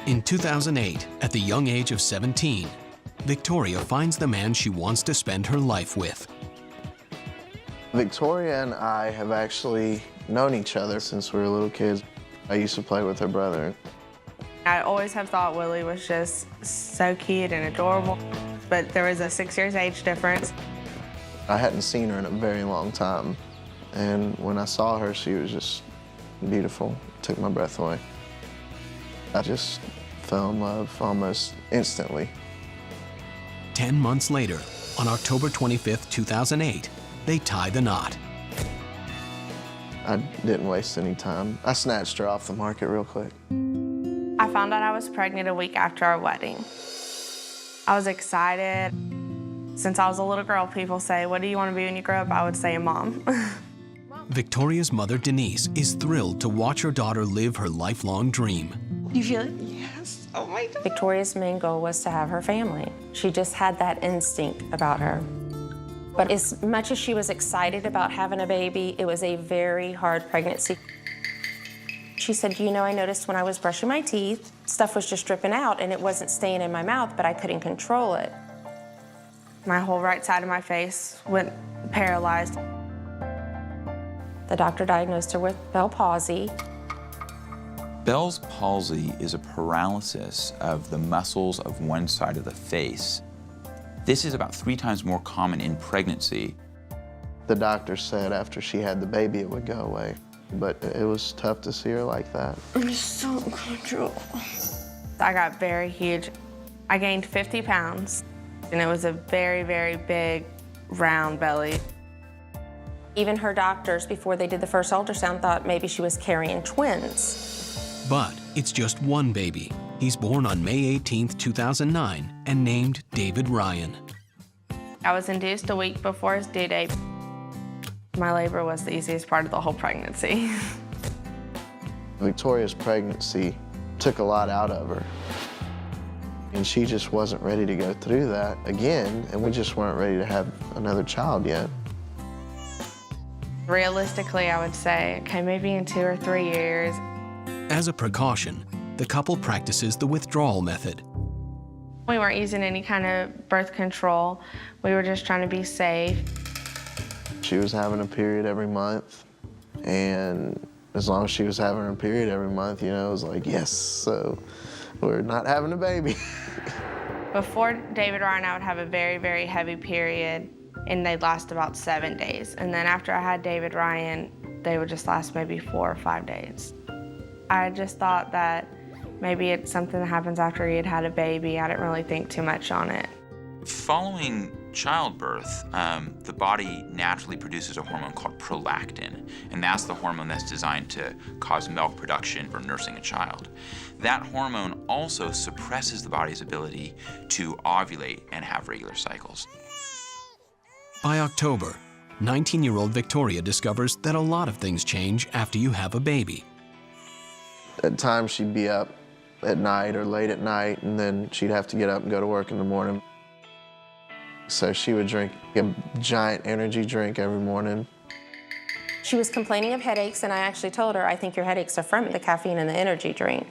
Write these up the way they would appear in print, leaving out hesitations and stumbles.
In 2008, at the young age of 17, Victoria finds the man she wants to spend her life with. Victoria and I have actually known each other since we were little kids. I used to play with her brother. I always have thought Willie was just so cute and adorable, but there was a 6 years age difference. I hadn't seen her in a very long time, and when I saw her, she was just beautiful. It took my breath away. I just fell in love almost instantly. 10 months later, on October 25th, 2008, they tie the knot. I didn't waste any time. I snatched her off the market real quick. I found out I was pregnant a week after our wedding. I was excited. Since I was a little girl, people say, "What do you want to be when you grow up?" I would say a mom. Victoria's mother, Denise, is thrilled to watch her daughter live her lifelong dream. You feel it? Yes. Oh my God. Victoria's main goal was to have her family. She just had that instinct about her. But as much as she was excited about having a baby, it was a very hard pregnancy. She said, "You know, I noticed when I was brushing my teeth, stuff was just dripping out and it wasn't staying in my mouth, but I couldn't control it." My whole right side of my face went paralyzed. The doctor diagnosed her with Bell palsy. Bell's palsy is a paralysis of the muscles of one side of the face. This is about 3 times more common in pregnancy. The doctor said after she had the baby it would go away, but it was tough to see her like that. I'm so uncomfortable. I got very huge. I gained 50 pounds, and it was a very, very big, round belly. Even her doctors, before they did the first ultrasound, thought maybe she was carrying twins. But it's just one baby. He's born on May 18th, 2009, and named David Ryan. I was induced a week before his due date. My labor was the easiest part of the whole pregnancy. Victoria's pregnancy took a lot out of her. And she just wasn't ready to go through that again, and we just weren't ready to have another child yet. Realistically, I would say, okay, maybe in 2 or 3 years. As a precaution, the couple practices the withdrawal method. We weren't using any kind of birth control. We were just trying to be safe. She was having a period every month, and as long as she was having her period every month, you know, it was like, yes, so we're not having a baby. Before David Ryan, I would have a very, very heavy period, and they'd last about 7 days. And then after I had David Ryan, they would just last maybe 4 or 5 days. I just thought that maybe it's something that happens after he had had a baby. I didn't really think too much on it. Following childbirth, the body naturally produces a hormone called prolactin, and that's the hormone that's designed to cause milk production for nursing a child. That hormone also suppresses the body's ability to ovulate and have regular cycles. By October, 19-year-old Victoria discovers that a lot of things change after you have a baby. At times she'd be up at night or late at night, and then she'd have to get up and go to work in the morning. So she would drink a giant energy drink every morning. She was complaining of headaches, and I actually told her, "I think your headaches are from the caffeine and the energy drink."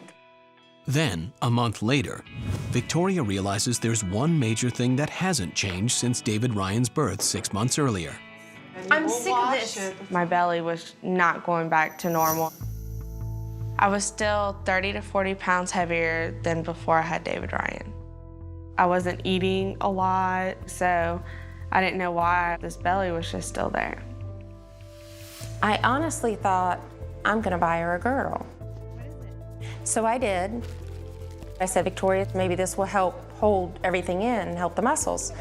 Then, a month later, Victoria realizes there's one major thing that hasn't changed since David Ryan's birth 6 months earlier. I'm sick of this. My belly was not going back to normal. I was still 30 to 40 pounds heavier than before I had David Ryan. I wasn't eating a lot, so I didn't know why this belly was just still there. I honestly thought, I'm gonna buy her a girdle. So I did. I said, "Victoria, maybe this will help hold everything in and help the muscles."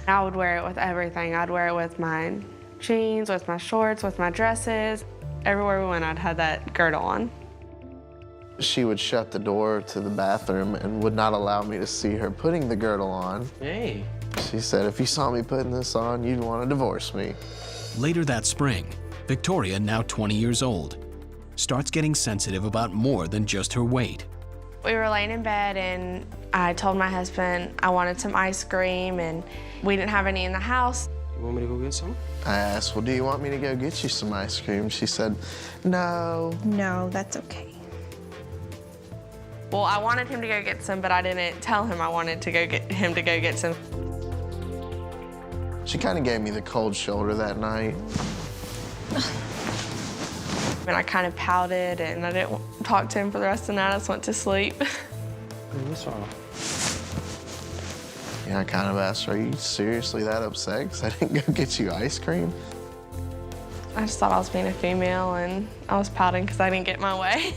I would wear it with everything. I'd wear it with my jeans, with my shorts, with my dresses. Everywhere we went, I'd have that girdle on. She would shut the door to the bathroom and would not allow me to see her putting the girdle on. Hey. She said, "If you saw me putting this on, you'd want to divorce me." Later that spring, Victoria, now 20 years old, starts getting sensitive about more than just her weight. We were laying in bed, and I told my husband I wanted some ice cream, and we didn't have any in the house. You want me to go get some? I asked, "Well, do you want me to go get you some ice cream?" She said, "No." No, that's okay. Well, I wanted him to go get some, but I didn't tell him I wanted to him to go get some. She kind of gave me the cold shoulder that night. And I kind of pouted, and I didn't talk to him for the rest of the night. I just went to sleep. What's wrong? Yeah, I kind of asked her, are you seriously that upset because I didn't go get you ice cream? I just thought I was being a female, and I was pouting because I didn't get my way.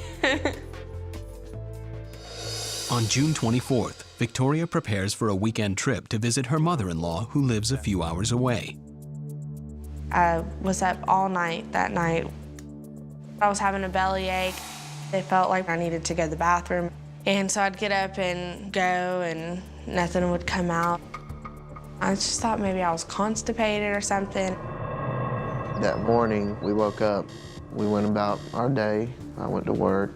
On June 24th, Victoria prepares for a weekend trip to visit her mother-in-law, who lives a few hours away. I was up all night that night. I was having a bellyache. It felt like I needed to go to the bathroom. And so I'd get up and go, and nothing would come out. I just thought maybe I was constipated or something. That morning, we woke up. We went about our day. I went to work.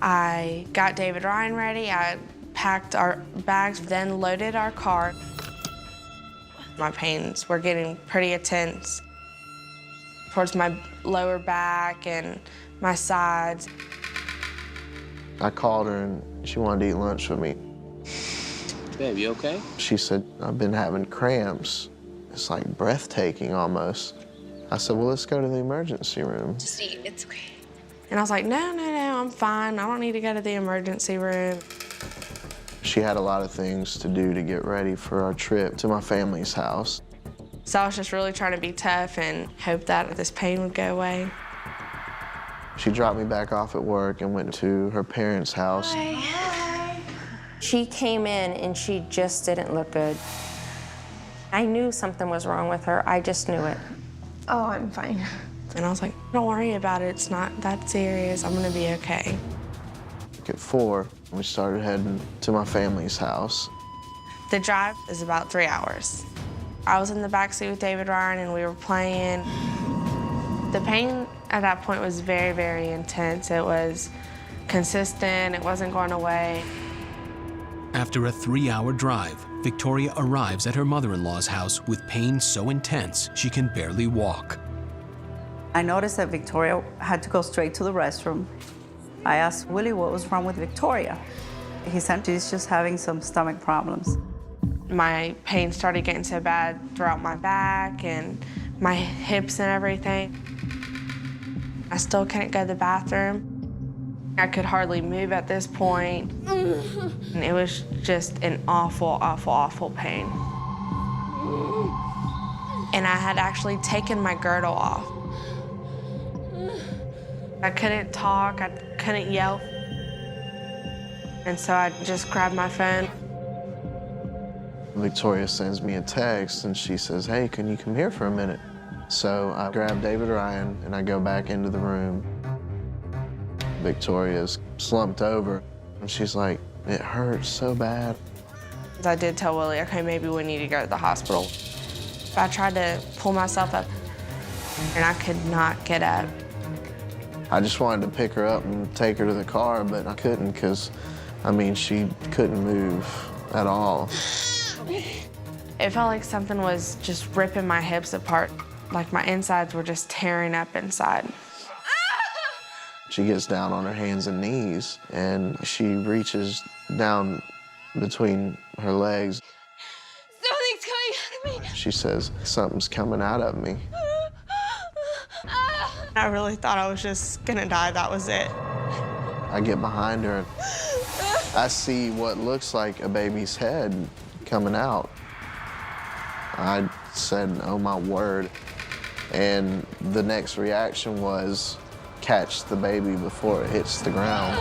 I got David Ryan ready. I packed our bags, then loaded our car. My pains were getting pretty intense towards my lower back and my sides. I called her, and she wanted to eat lunch with me. Babe, you okay? She said, I've been having cramps. It's like breathtaking almost. I said, well, let's go to the emergency room. Just eat, it's okay. And I was like, no, I'm fine. I don't need to go to the emergency room. She had a lot of things to do to get ready for our trip to my family's house. So I was just really trying to be tough and hope that this pain would go away. She dropped me back off at work and went to her parents' house. Hi. She came in and she just didn't look good. I knew something was wrong with her. I just knew it. Oh, I'm fine. And I was like, don't worry about it. It's not that serious. I'm gonna be okay. At 4, we started heading to my family's house. The drive is about 3 hours. I was in the backseat with David Ryan, and we were playing. The pain at that point was very, very intense. It was consistent. It wasn't going away. After a 3-hour drive, Victoria arrives at her mother-in-law's house with pain so intense she can barely walk. I noticed that Victoria had to go straight to the restroom. I asked Willie what was wrong with Victoria. He said she's just having some stomach problems. My pain started getting so bad throughout my back and my hips and everything. I still couldn't go to the bathroom. I could hardly move at this point. And it was just an awful, awful, awful pain. And I had actually taken my girdle off. I couldn't talk, I couldn't yell. And so I just grabbed my phone. Victoria sends me a text and she says, hey, can you come here for a minute? So I grab David Ryan and I go back into the room. Victoria's slumped over and she's like, it hurts so bad. I did tell Willie, okay, maybe we need to go to the hospital. I tried to pull myself up and I could not get up. I just wanted to pick her up and take her to the car, but I couldn't because, I mean, she couldn't move at all. It felt like something was just ripping my hips apart, like my insides were just tearing up inside. She gets down on her hands and knees, and she reaches down between her legs. Something's coming out of me. She says, something's coming out of me. I really thought I was just gonna die, that was it. I get behind her, and I see what looks like a baby's head coming out. I said, oh my word. And the next reaction was, catch the baby before it hits the ground.